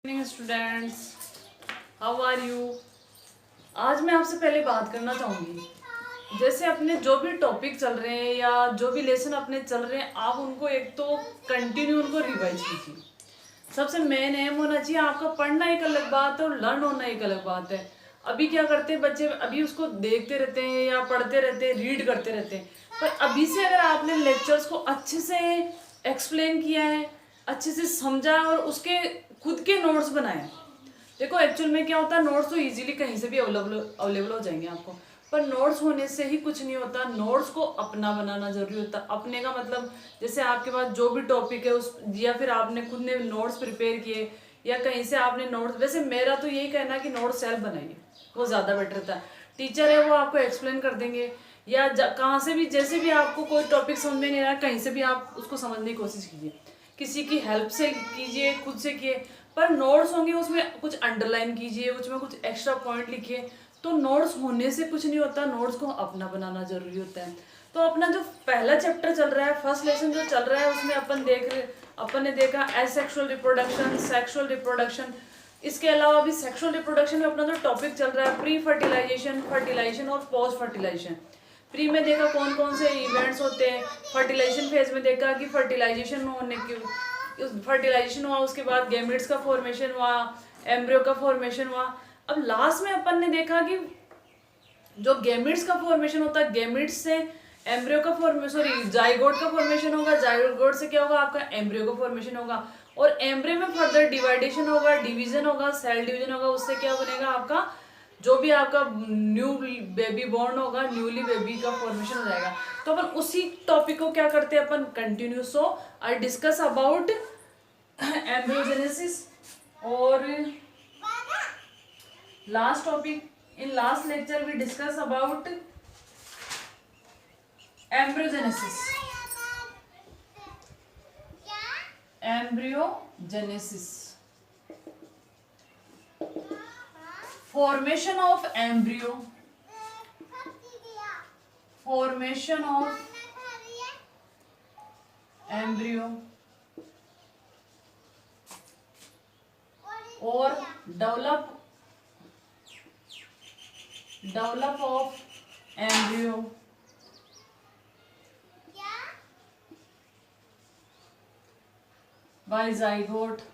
Students, how are you. आज मैं आपसे पहले बात करना चाहूँगी, जैसे अपने जो भी टॉपिक चल रहे हैं या जो भी लेसन अपने चल रहे हैं, आप उनको एक तो कंटिन्यू उनको रिवाइज कीजिए। सबसे मेन एम होना चाहिए आपका पढ़ना एक अलग बात है और लर्न होना एक अलग बात है। अभी क्या करते हैं बच्चे, अभी उसको देखते रहते हैं या पढ़ते रहते हैं, रीड करते रहते हैं, पर अभी से अगर आपने लेक्चर्स को अच्छे से एक्सप्लेन किया है, अच्छे से समझा और उसके खुद के नोट्स बनाए। देखो एक्चुअल में क्या होता है, नोट्स तो इजीली कहीं से भी अवेलेबल हो जाएंगे आपको, पर नोट्स होने से ही कुछ नहीं होता। नोट्स को अपना बनाना जरूरी होता है। अपने का मतलब जैसे आपके पास जो भी टॉपिक है उस, या फिर आपने खुद ने नोट्स प्रिपेयर किए या कहीं से आपने नोट्स, वैसे मेरा तो यही कहना है कि नोट्स सेल्फ बनाइए, वो ज़्यादा बेटर था। टीचर है वो आपको एक्सप्लेन कर देंगे, या कहाँ से भी, जैसे भी आपको कोई टॉपिक समझ में नहीं आ रहा, कहीं से भी आप उसको समझने की कोशिश कीजिए, किसी की हेल्प से कीजिए, खुद से किए। पर नोट्स होंगे उसमें कुछ अंडरलाइन कीजिए, उसमें कुछ एक्स्ट्रा पॉइंट लिखिए। तो नोट्स होने से कुछ नहीं होता, नोट्स को अपना बनाना जरूरी होता है। तो अपना जो पहला चैप्टर चल रहा है, फर्स्ट लेसन जो चल रहा है, उसमें अपन ने देखा एसेक्सुअल रिप्रोडक्शन, सेक्सुअल रिप्रोडक्शन। इसके अलावा भी सेक्सुअल रिप्रोडक्शन में अपना जो टॉपिक चल रहा है प्री फर्टिलाइजेशन, फर्टिलाइजेशन और पोस्ट फर्टिलाइजेशन। प्री में देखा कौन कौन से इवेंट्स होते हैं, फर्टिलाइजेशन फेज में देखा कि फर्टिलाइजेशन हुआ, उसके बाद गैमेट्स का फॉर्मेशन हुआ, एम्ब्रियो का फॉर्मेशन हुआ। अब लास्ट में अपन ने देखा कि जो गैमेट्स का फॉर्मेशन होता है, गैमेट्स से एम्ब्रियो का फॉर्मेशन, जाइगोट का फॉर्मेशन होगा, जाइगोट से क्या होगा, आपका एम्ब्रियो का फॉर्मेशन होगा, और एम्ब्रियो में फर्दर डिवाइडेशन होगा, डिवीजन होगा, सेल डिवीजन होगा। उससे क्या बनेगा, आपका जो भी आपका न्यू बेबी बॉर्न होगा, न्यूली बेबी का फॉर्मेशन हो जाएगा। तो अपन उसी टॉपिक को क्या करते हैं, अपन continue. So I discuss about embryogenesis और last topic in last lecture we discuss about embryogenesis. Embryogenesis, formation of embryo, formation of embryo or develop of embryo by zygote,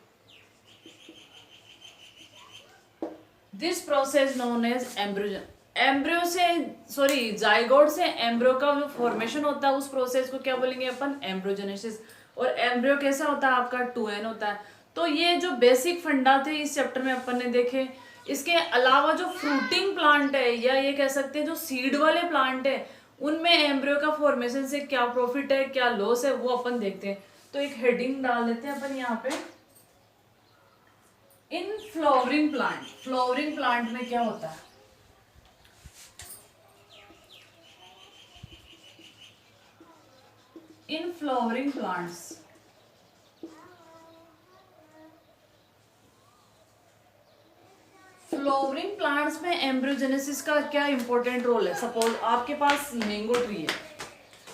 this process known as embryo. Embryo से zygote से embryo का जो formation होता है, उस process को क्या बोलेंगे अपन, एम्ब्रियोजेनेसिस। और एम्ब्रियो कैसा होता है, आपका 2n होता है। तो ये जो बेसिक फंडा थे इस चैप्टर में अपन ने देखे। इसके अलावा जो फ्रूटिंग प्लांट है, या ये कह सकते हैं जो सीड वाले प्लांट है, उनमें एम्ब्रियो का फॉर्मेशन से क्या प्रॉफिट है, क्या लॉस है, वो अपन देखते हैं। तो एक हेडिंग डाल देते हैं अपन यहाँ पे, in flowering plant. Flowering plant में क्या होता है, in flowering plants, flowering plants में एम्ब्रियोजेनेसिस का क्या इंपॉर्टेंट रोल है। सपोज आपके पास मैंगो ट्री है,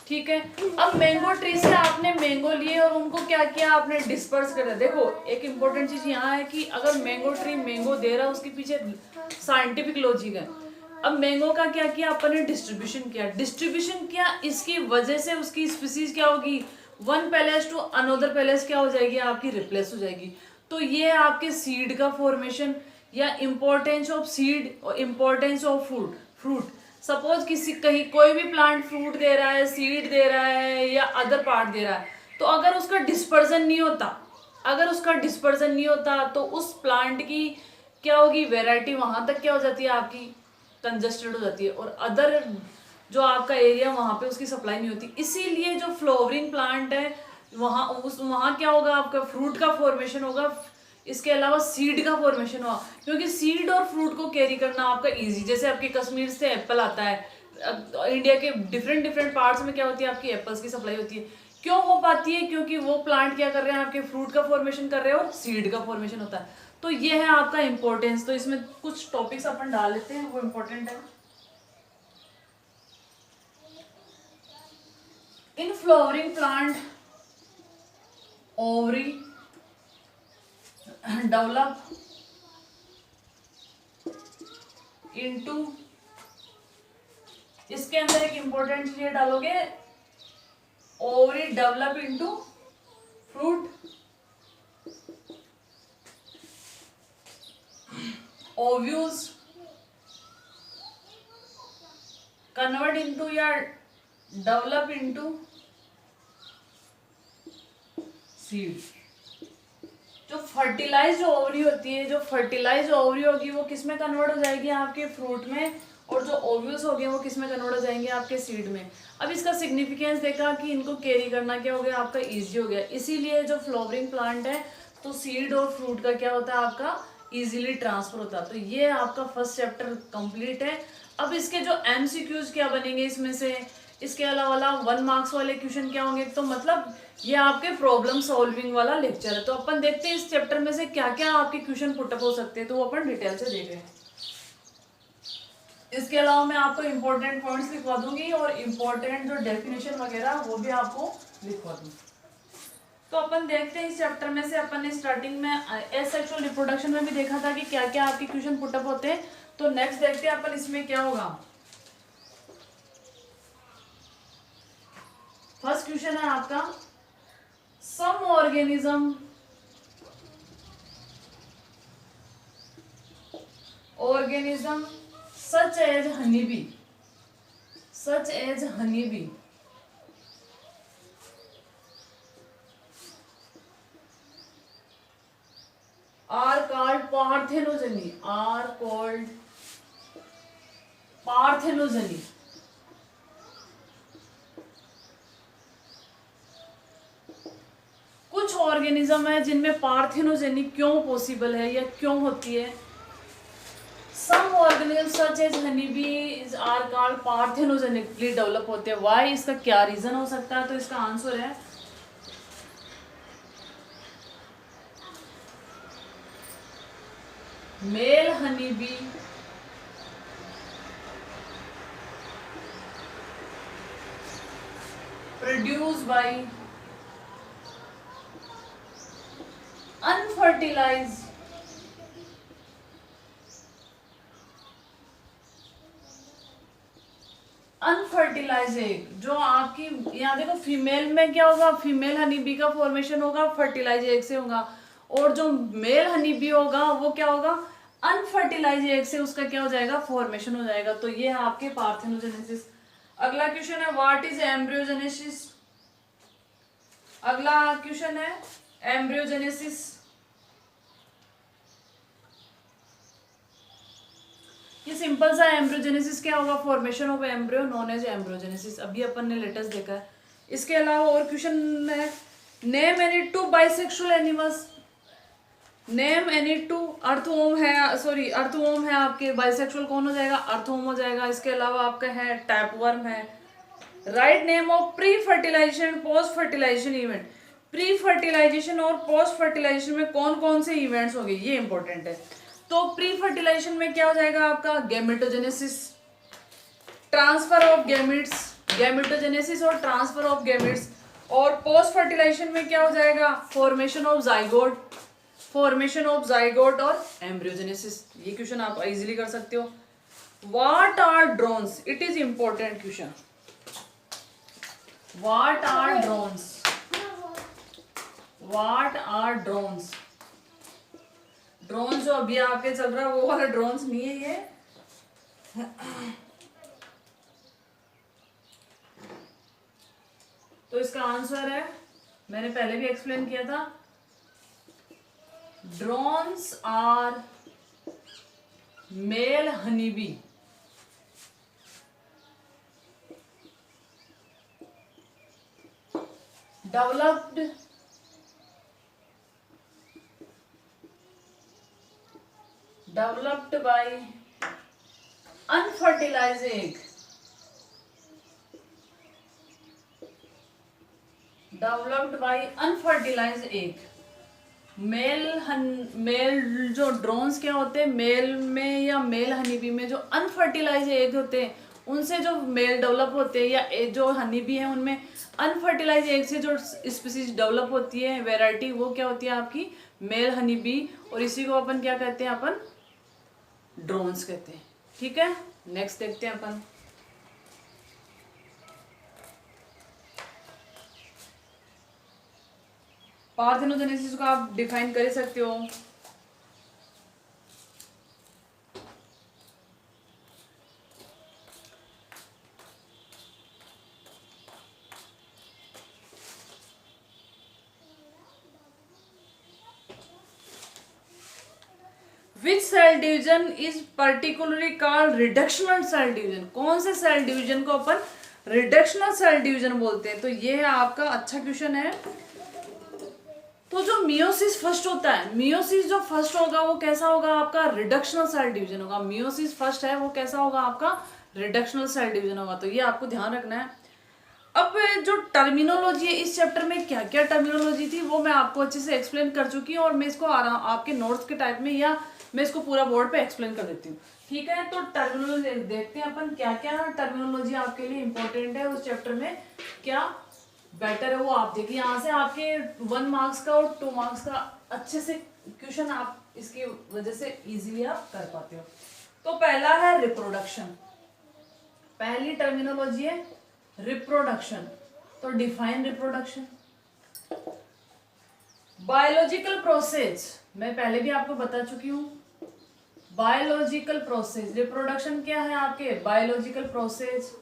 ठीक है। अब मैंगो ट्री से आपने मैंगो लिए और उनको क्या किया, आपने डिस्पर्स कर दिया। देखो एक इंपॉर्टेंट चीज यहाँ है कि अगर मैंगो ट्री मैंगो दे रहा है, उसके पीछे साइंटिफिक लॉजिक है। अब मैंगो का क्या किया, अपन ने डिस्ट्रीब्यूशन किया, इसकी वजह से उसकी स्पीसीज क्या होगी, one place to another place क्या हो जाएगी, आपकी रिप्लेस हो जाएगी। तो ये आपके सीड का फॉर्मेशन, या इम्पोर्टेंस ऑफ सीड और इम्पोर्टेंस ऑफ फ्रूट। सपोज किसी कहीं कोई भी प्लांट फ्रूट दे रहा है, सीड दे रहा है, या अदर पार्ट दे रहा है, तो अगर उसका डिस्पर्जन नहीं होता, तो उस प्लांट की क्या होगी, वैरायटी वहां तक क्या हो जाती है, आपकी कंजस्टेड हो जाती है, और अदर जो आपका एरिया वहां पे उसकी सप्लाई नहीं होती। इसीलिए जो फ्लावरिंग प्लांट है, वहां क्या होगा, आपका फ्रूट का फॉर्मेशन होगा। इसके अलावा सीड का फॉर्मेशन हुआ, क्योंकि सीड और फ्रूट को कैरी करना आपका इजी। जैसे आपके कश्मीर से एप्पल आता है, इंडिया के डिफरेंट पार्ट्स में क्या होती है, आपकी एप्पल्स की सप्लाई होती है। क्यों हो पाती है, क्योंकि वो प्लांट क्या कर रहे हैं, आपके फ्रूट का फॉर्मेशन कर रहे हैं और सीड का फॉर्मेशन होता है। तो ये है आपका इंपॉर्टेंस। तो इसमें कुछ टॉपिक्स अपन डाल लेते हैं, वो इंपॉर्टेंट है। In flowering plant, ovary develop into, इसके अंदर एक इंपॉर्टेंट चीज डालोगे, ovary develop into fruit, ovules convert into या डेवलप इनटू सीड। जो फर्टिलाइज्ड ओवरी होती है, जो फर्टिलाइज्ड ओवरी होगी वो किस में कन्वर्ट हो जाएगी, आपके फ्रूट में, और जो ओव्यूल्स हो गए वो किस में कन्वर्ट हो जाएंगे, आपके सीड में। अब इसका सिग्निफिकेंस देखा कि इनको कैरी करना क्या हो गया, आपका इजी हो गया। इसीलिए जो फ्लावरिंग प्लांट है तो सीड और फ्रूट का क्या होता है, आपका इजीली ट्रांसफर होता है। तो ये आपका फर्स्ट चैप्टर कंप्लीट है। अब इसके जो एमसीक्यूज क्या बनेंगे इसमें से, इसके अलावा 1 मार्क्स वाले क्वेश्चन क्या होंगे, तो मतलब ये आपके प्रॉब्लम सॉल्विंग वाला लेक्चर है। तो अपन देखते हैं इस चैप्टर में से क्या क्या आपके क्वेश्चन पुटअप हो सकते हैं, तो वो अपन डिटेल से देख रहे हैं। इसके अलावा मैं आपको इंपॉर्टेंट पॉइंट्स लिखवा दूंगी और इंपॉर्टेंट जो डेफिनेशन वगैरह वो भी आपको लिखवा दूंगी। तो अपन देखते हैं इस चैप्टर में से, अपन ने स्टार्टिंग में एसेक्सुअल रिप्रोडक्शन में भी देखा था कि क्या क्या आपके क्वेश्चन पुटअप होते हैं। तो नेक्स्ट देखते हैं अपन इसमें क्या होगा। फर्स्ट क्वेश्चन है आपका, some organism such as honeybee are called parthenogyny, कुछ ऑर्गेनिज्म है जिनमें पार्थेनोजेनी क्यों पॉसिबल है या क्यों होती है। Some organisms such as honeybees are called parthenogenically develop होते हैं। Why, इसका क्या रीजन हो सकता है, तो इसका आंसर है male honeybee produced by unfertilized egg. जो आपकी यहाँ देखो फीमेल में क्या होगा, फीमेल हनीबी का फॉर्मेशन होगा फर्टिलाइज एग से होगा, और जो मेल हनीबी होगा वो क्या होगा, अनफर्टिलाइज एग से उसका क्या हो जाएगा, फॉर्मेशन हो जाएगा। तो ये है आपके पार्थेनोजेनेसिस। अगला क्वेश्चन है व्हाट इज एम्ब्रियोजेनेसिस। अगला क्वेश्चन है एम्ब्रियोजेनेसिस। ये सिंपल सा एम्ब्रियोजेनेसिस क्या होगा, formation of embryo known as embryogenesis. अभी अपन ने लेटेस्ट देखा है। इसके अलावा और क्वेश्चन है name any 2 bisexual animals. Name any 2, earthworm है, सॉरी अर्थवॉर्म है आपके, बाइसेक्सुअल कौन हो जाएगा, अर्थवॉर्म हो जाएगा। इसके अलावा आपका है टैपवर्म है। Right name of pre fertilization post fertilization event. Pre fertilization और पोस्ट फर्टिलाइजेशन में कौन कौन से इवेंट्स होंगे, ये इंपॉर्टेंट है। तो प्री फर्टिलाइजेशन में क्या हो जाएगा आपका, gametogenesis, transfer of gametes, gametogenesis और ट्रांसफर ऑफ गैमेट्स। और पोस्ट फर्टिलाइजेशन में क्या हो जाएगा, फॉर्मेशन ऑफ जाइगोट और एम्ब्रियोजेनेसिस। ये क्वेश्चन आप इजीली कर सकते हो। What are drones, it is important question. What are drones. Drone जो अभी आपके चल रहा है वो वाला ड्रोन्स नहीं है ये। तो इसका आंसर है, मैंने पहले भी एक्सप्लेन किया था, drones are male honeybee developed by unfertilized egg, male जो ड्रोन्स क्या होते हैं, मेल में या मेल हनीबी में जो अनफर्टिलाइज एग होते हैं उनसे जो मेल डेवलप होते हैं, या जो हनीबी है उनमें अनफर्टिलाइज एग से जो स्पीसीज डेवलप होती है, वेराइटी, वो क्या होती है आपकी मेल हनी बी, और इसी को अपन क्या कहते हैं, अपन ड्रोन्स कहते हैं। ठीक है, नेक्स्ट देखते हैं अपन। पार्थेनोजेनेसिस को आप डिफाइन कर ही सकते हो। Which cell division is particularly called reductional cell division? कौन से सेल डिवीजन को अपन रिडक्शनल सेल डिवीजन बोलते हैं? तो ये है आपका अच्छा क्वेश्चन है। तो जो मियोसिस फर्स्ट होता है, मियोसिस जो फर्स्ट होगा वो कैसा होगा आपका? रिडक्शनल सेल डिवीजन होगा। मियोसिस फर्स्ट है वो कैसा होगा आपका? रिडक्शनल सेल डिवीजन होगा। तो ये आपको ध्यान रखना है। अब जो टर्मिनोलॉजी है, इस चैप्टर में क्या क्या टर्मिनोलॉजी थी वो मैं आपको अच्छे से एक्सप्लेन कर चुकी हूँ, और मैं इसको आपके नोट्स के टाइप में या मैं इसको पूरा बोर्ड पे एक्सप्लेन कर देती हूँ। ठीक है, तो टर्मिनोलॉजी देखते हैं अपन, क्या क्या टर्मिनोलॉजी आपके लिए इंपॉर्टेंट है उस चैप्टर में, क्या बेटर है वो आप देखिए। यहाँ से आपके 1 मार्क्स का और 2 मार्क्स का अच्छे से क्वेश्चन आप इसकी वजह से इजीली आप कर पाते हो। तो पहला है रिप्रोडक्शन। पहली टर्मिनोलॉजी है रिप्रोडक्शन। तो डिफाइन रिप्रोडक्शन। बायोलॉजिकल प्रोसेस, मैं पहले भी आपको बता चुकी हूं। बायोलॉजिकल प्रोसेस, रिप्रोडक्शन क्या है आपके? Biological process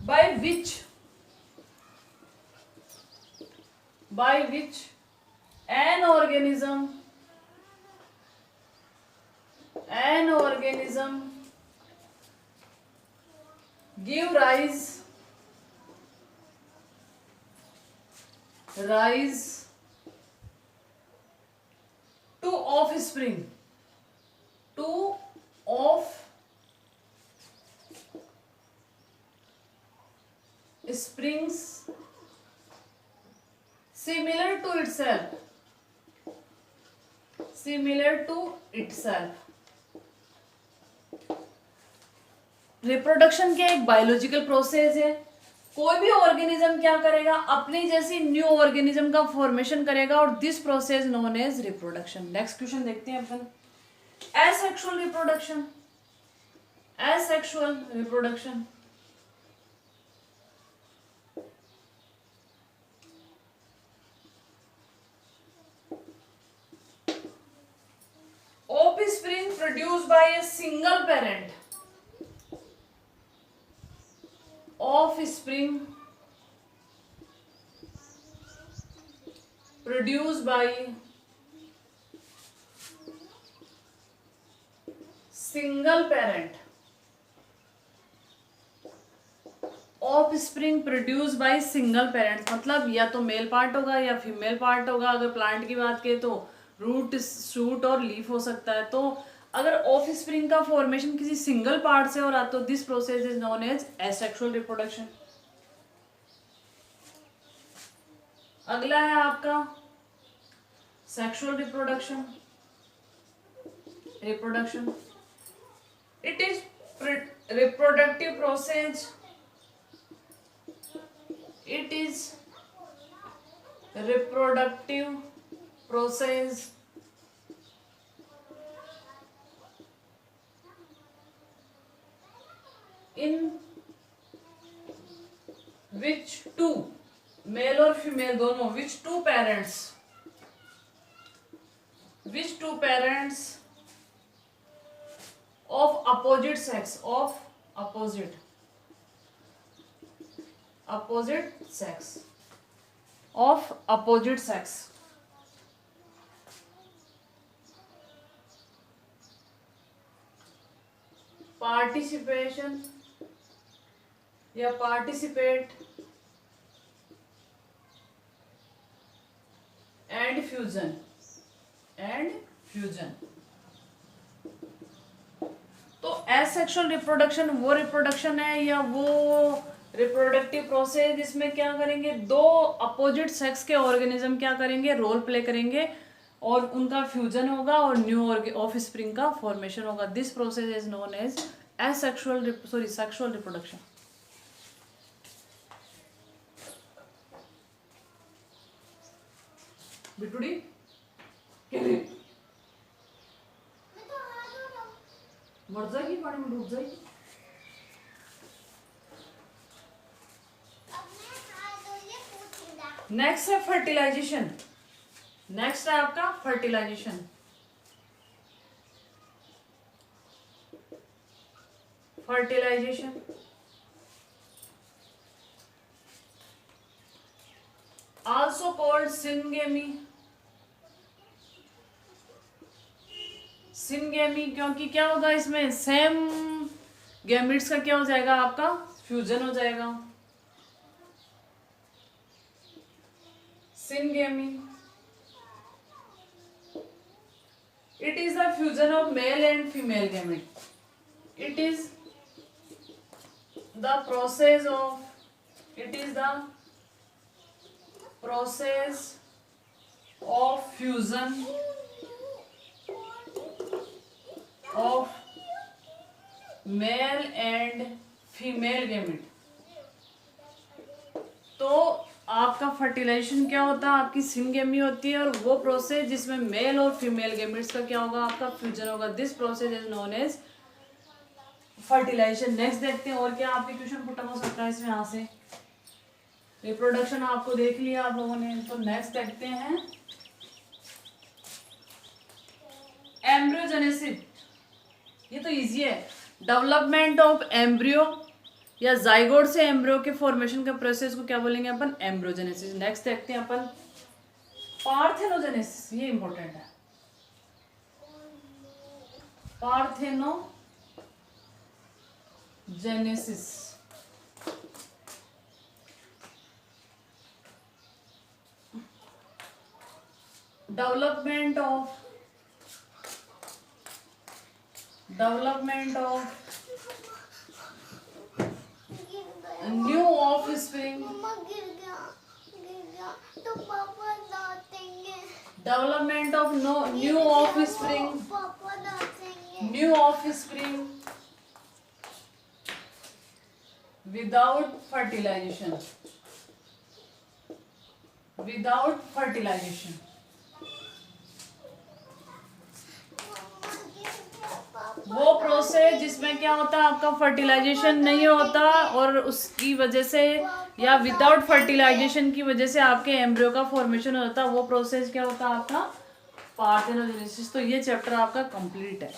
by which an organism give rise to offspring, springs similar to itself। Reproduction क्या एक बायोलॉजिकल प्रोसेस है। कोई भी ऑर्गेनिज्म क्या करेगा? अपनी जैसी न्यू ऑर्गेनिज्म का फॉर्मेशन करेगा, और this process known as reproduction. Next question देखते हैं अपन। Asexual reproduction. Asexual reproduction offspring produced by a single parent। Offspring produced by single parent। Offspring produce by single parent, मतलब या तो मेल पार्ट होगा या फीमेल पार्ट होगा। अगर प्लांट की बात करें तो रूट, शूट और लीफ हो सकता है। तो अगर ऑफस्प्रिंग का फॉर्मेशन किसी सिंगल पार्ट से हो रहा तो this process is known as asexual reproduction. अगला है आपका sexual reproduction. It is reproductive process. It is reproductive process in which two, male और female दोनों, which two parents of opposite sex, participation या participate and fusion। तो asexual reproduction वो reproduction है या वो रिप्रोडक्टिव प्रोसेस जिसमें क्या करेंगे, दो अपोजिट सेक्स के ऑर्गेनिज्म क्या करेंगे, रोल प्ले करेंगे और उनका फ्यूजन होगा और न्यू ऑफस्प्रिंग का फॉर्मेशन होगा। This process is known as sexual reproduction. बिटुड़ी क्या रे? मर जाएगी, पानी में डूब जाएगी। नेक्स्ट है फर्टिलाइजेशन। नेक्स्ट है आपका fertilization. Fertilization also called syngamy. Syngamy क्योंकि क्या होगा, इसमें सेम गैमेट्स का क्या हो जाएगा, आपका फ्यूजन हो जाएगा। Syngamy it is the fusion of male and female gamete. It is the process of fusion of male and female gamete. तो आपका फर्टिलाइजेशन क्या होता है, आपकी सिनगेमी होती है, और वो प्रोसेस जिसमें मेल और फीमेल गैमेट्स का क्या होगा, आपका फ्यूजन होगा। This process is known as fertilization. Next देखते हैं और क्या आपके क्वेश्चन पुट हो सकता है इसमें। यहाँ से रिप्रोडक्शन आपको देख लिया आप लोगों ने, तो नेक्स्ट देखते हैं एम्ब्रियोजेनेसिस। ये तो इजी है। डेवलपमेंट ऑफ एम्ब्रियो या जाइगोट से एम्ब्रियो के फॉर्मेशन का प्रोसेस को क्या बोलेंगे अपन, एम्ब्रियोजेनेसिस। नेक्स्ट देखते हैं अपन पार्थेनोजेनेसिस। ये इंपॉर्टेंट है, parthenogenesis. Development of new offspring. तो पापा डांटेंगे। Development of new offspring. पापा डांटेंगे। New offspring without fertilisation. वो प्रोसेस जिसमें क्या होता है, आपका फर्टिलाइजेशन नहीं होता, और उसकी वजह से या विदाउट फर्टिलाइजेशन की वजह से आपके एम्ब्रियो का फॉर्मेशन होता है, वो प्रोसेस क्या होता है, आपका पार्थेनोजेनेसिस। तो ये चैप्टर आपका कंप्लीट है।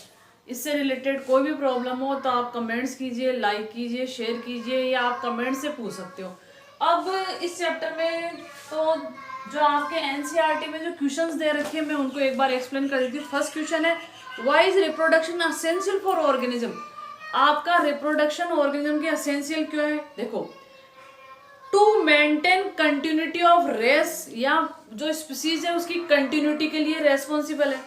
इससे रिलेटेड कोई भी प्रॉब्लम हो तो आप कमेंट्स कीजिए, लाइक कीजिए, शेयर कीजिए, या आप कमेंट से पूछ सकते हो। अब इस चैप्टर में तो जो आपके एनसीईआरटी में जो क्वेश्चंस दे रखे हैं, मैं उनको एक बार एक्सप्लेन कर देती हूँ। फर्स्ट क्वेश्चन है, why is reproduction essential for organism. आपका रिप्रोडक्शन ऑर्गेनिज्म के एसेंशियल क्यों है, देखो, to maintain continuity of race, या जो स्पीसीज है उसकी कंटिन्यूटी के लिए रेस्पॉन्सिबल है।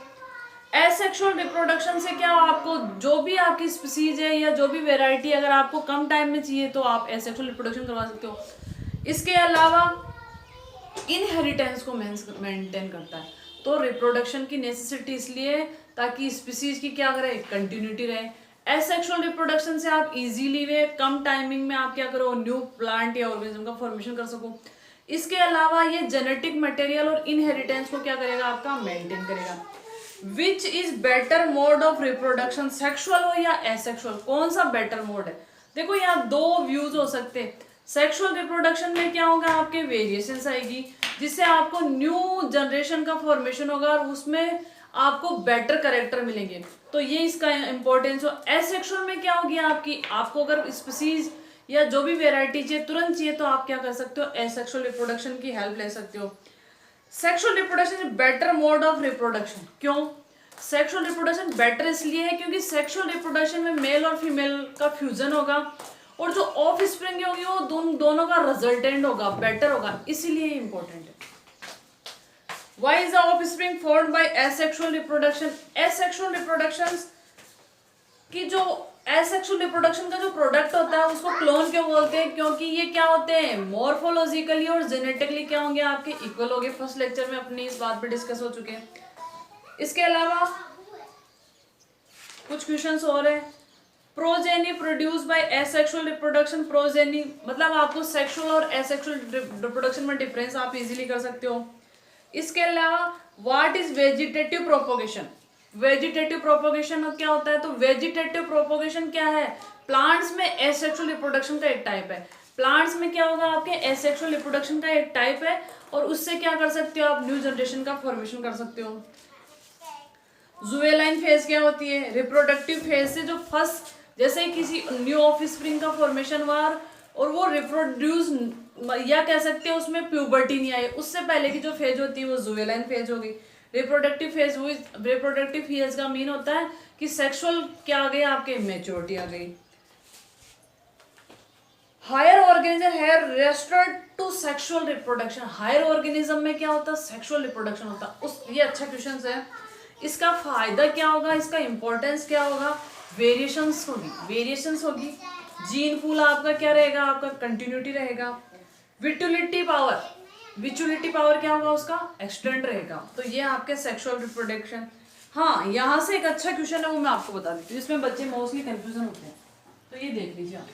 एसेक्सुअल रिप्रोडक्शन से क्या, आपको जो भी आपकी स्पीसीज है या जो भी वेराइटी अगर आपको कम टाइम में चाहिए तो आप एसेक्सुअल रिप्रोडक्शन करवा सकते हो। इसके अलावा इनहेरिटेंस को मेंटेन करता है। तो रिप्रोडक्शन की नेसेसिटी इसलिए ताकि स्पीसीज की क्या करे, कंटिन्यूटी रहे। एसेक्सुअल रिप्रोडक्शन से आप इजीली वे कम टाइमिंग में आप क्या करो, न्यू प्लांट या ऑर्गेनिज्म का फॉर्मेशन कर सको। इसके अलावा ये जेनेटिक मटेरियल और इनहेरिटेंस को क्या करेगा, आपका मेंटेन करेगा। Which is better mode of reproduction, sexual हो या एसेक्सुअल, कौन सा बेटर मोड है। देखो यहाँ दो व्यूज हो सकते हैं। सेक्सुअल रिप्रोडक्शन में क्या होगा, आपके वेरिएशंस आएगी, जिससे आपको न्यू जनरेशन का फॉर्मेशन होगा और उसमें आपको बेटर कैरेक्टर मिलेंगे। तो ये इसका इंपॉर्टेंस हो। एसेक्सुअल में क्या होगी, आपको अगर स्पीसीज या जो भी वेराइटी चाहिए तुरंत चाहिए तो आप क्या कर सकते हो, एसेक्सुअल रिप्रोडक्शन की हेल्प ले सकते हो। Sexual reproduction is better mode of reproduction. क्यों सेक्सुअल रिप्रोडक्शन बेटर इसलिए है क्योंकि सेक्सुअल रिप्रोडक्शन में मेल और फीमेल का फ्यूजन होगा, और जो ऑफ स्प्रिंग होगी वो दोनों का रिजल्टेंट होगा, बेटर होगा, इसीलिए इंपॉर्टेंट है। Why is the offspring formed by asexual reproduction? Asexual reproduction की जो asexual reproduction का जो प्रोडक्ट होता है उसको क्लोन क्यों बोलते हैं, क्योंकि ये क्या होते हैं, मॉर्फोलॉजिकली और जेनेटिकली क्या होंगे, आपके इक्वल होंगे। फर्स्ट लेक्चर में अपनी इस बात पे डिस्कस हो चुके हैं। इसके अलावा कुछ क्वेश्चंस और है। Progeny produce by asexual reproduction. Progeny मतलब आपको सेक्सुअल और एसेक्सुअल रिप्रोडक्शन में डिफरेंस आप इजीली कर सकते हो। इसके अलावा what is vegetative propagation, vegetative propagation क्या होता है, तो वेजिटेटिव प्रोपोगेशन क्या है, प्लांट्स में एसेक्सुअल रिप्रोडक्शन का एक टाइप है, प्लांट्स में क्या होगा आपके एसेक्सुअल रिप्रोडक्शन का एक टाइप है, और उससे क्या कर सकते हो आप, न्यू जनरेशन का फॉर्मेशन कर सकते हो। जुवेलाइन फेज क्या होती है, रिप्रोडक्टिव फेज से जो फर्स्ट, जैसे किसी न्यू ऑफस्प्रिंग का फॉर्मेशन हुआ और वो रिप्रोड्यूस, या कह सकते हैं उसमें प्यूबर्टी नहीं आई, उससे पहले की जो फेज होती है वो जुवेलाइन फेज होगी। रिप्रोडक्टिव फेज हुई, रिप्रोडक्टिव फेज का मीन होता है कि सेक्सुअल क्या आ गई आपके, मेच्योरिटी आ गई। Higher organism have restored to sexual reproduction, higher organism में क्या होता है, सेक्सुअल रिप्रोडक्शन होता है। उस ये अच्छा क्वेश्चन है। इसका फायदा क्या होगा, इसका इंपॉर्टेंस क्या होगा, वेरिएशंस होगी, वेरिएशंस होगी, जीन पूल आपका क्या रहेगा, आपका कंटिन्यूटी रहेगा। विटुलिटी पावर, विचुलिटी पावर क्या होगा उसका, एक्सटेंड रहेगा। तो ये आपके सेक्सुअल रिप्रोडक्शन। हाँ, यहाँ से एक अच्छा क्वेश्चन है वो मैं आपको बता देती हूँ, जिसमें बच्चे मोस्टली कंफ्यूजन होते हैं, तो ये देख लीजिए आप।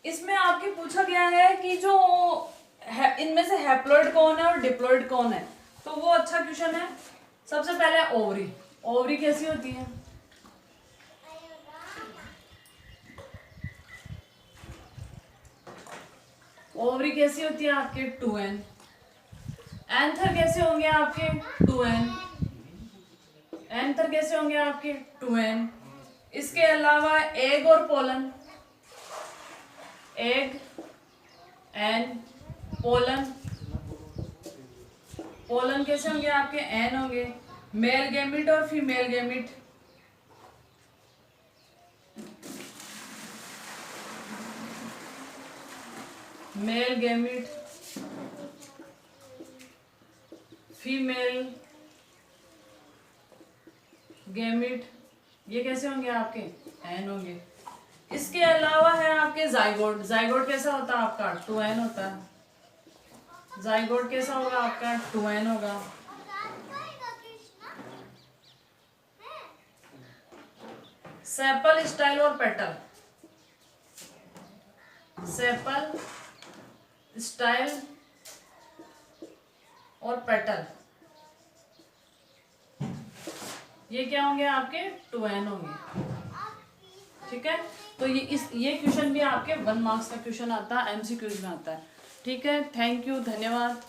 इसमें आपके पूछा गया है कि जो इनमें से हैप्लॉइड कौन है और डिप्लॉइड कौन है, तो वो अच्छा क्वेश्चन है। सबसे पहले ओवरी, ओवरी कैसी होती है, ओवरी कैसी होती है आपके 2n, एंथर कैसे होंगे आपके 2n, एंथर कैसे होंगे आपके 2n। इसके अलावा एग और pollen, egg and pollen, pollen कैसे होंगे आपके एन होंगे। मेल गैमिट और female gamete, male gamete, female gamete, ये कैसे होंगे आपके एन होंगे। इसके अलावा है आपके जाइगोट, जाइगोट कैसा होता है आपका 2n होता है, जाइगोट कैसा होगा आपका 2n होगा। सेपल, स्टाइल और पेटल, सेपल, स्टाइल और पेटल, ये क्या होंगे आपके 2n होंगे। ठीक है, तो ये क्वेश्चन भी आपके 1 मार्क्स का क्वेश्चन आता है, एमसीक्यूज में आता है। ठीक है, थैंक यू, धन्यवाद।